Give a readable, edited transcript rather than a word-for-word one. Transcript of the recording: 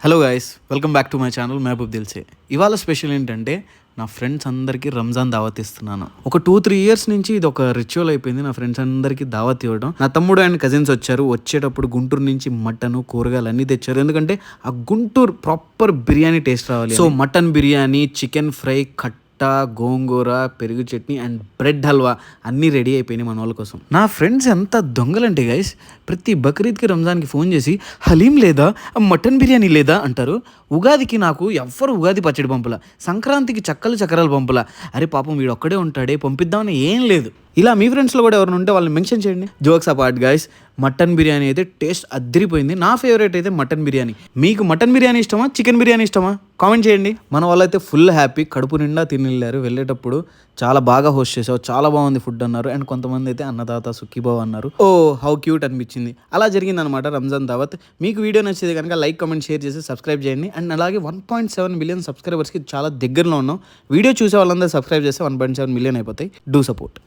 Hello guys, welcome back to my channel Mahaboob Dilse. ఇవాళ special ఏంటంటే నా ఫ్రెండ్స్ అందరికీ రంజాన్ దావత్ ఇస్తున్నాను. ఒక 2-3 ఇయర్స్ నుంచి ఇది ఒక రిచువల్ అయిపోయింది. నా ఫ్రెండ్స్ అందరికీ దావత్ ఇవ్వడం. నా తమ్ముడు అండ్ కజిన్స్ వచ్చారు. వచ్చేటప్పుడు గుంటూరు నుంచి మటన్, కూరగాయలు అన్నీ తెచ్చారు. ఎందుకంటే ఆ గుంటూరు ప్రాపర్ బిర్యానీ టేస్ట్ రావాలి. So mutton biryani, chicken fry, గోంగూర, పెరుగు చట్నీ అండ్ బ్రెడ్ హల్వా అన్నీ రెడీ అయిపోయినాయి మన వాళ్ళ కోసం. నా ఫ్రెండ్స్ ఎంత దొంగలంటే గైస్, ప్రతి బక్రీద్కి రంజాన్కి ఫోన్ చేసి హలీం లేదా, మటన్ బిర్యానీ లేదా అంటారు. ఉగాదికి నాకు ఎవ్వరు ఉగాది పచ్చడి పంపల, సంక్రాంతికి చక్రాలు పంపల. అరే పాపం వీడు ఒక్కడే ఉంటాడే, పంపిద్దామని ఏం లేదు. ఇలా మీ ఫ్రెండ్స్లో కూడా ఎవరైనా ఉంటే వాళ్ళని మెన్షన్ చేయండి. Jokes apart guys, mutton biryani అయితే టేస్ట్ అద్దరిపోయింది. నా ఫేవరెట్ అయితే మటన్ బిర్యానీ. మీకు మటన్ బిర్యానీ ఇష్టమా, చికెన్ బిర్యానీ ఇష్టమా? కామెంట్ చేయండి. మన వాళ్ళైతే ఫుల్ హ్యాపీ, కడుపు నిండా తిని వెళ్ళారు. వెళ్ళేటప్పుడు చాలా బాగా హోస్ట్ చేసావు, చాలా బాగుంది ఫుడ్ అన్నారు. అండ్ కొంతమంది అయితే అన్నదాత సుఖీబావ్ అన్నారు. ఓ హౌ క్యూట్ అనిపించింది. అలా జరిగిందనమాట రంజాన్ దావత్. మీకు వీడియో నచ్చేది కనుక లైక్, కామెంట్, షేర్ చేసి సబ్స్క్రైబ్ చేయండి. అండ్ అలాగే 1.7 మిలియన్ సబ్స్క్రైబర్స్కి చాలా దగ్గరలో ఉన్నాం. వీడియో చూసే వాళ్ళందరూ సబ్స్క్రైబ్ చేస్తే 1.7 మిలియన్ అయిపోతాయి. Do support.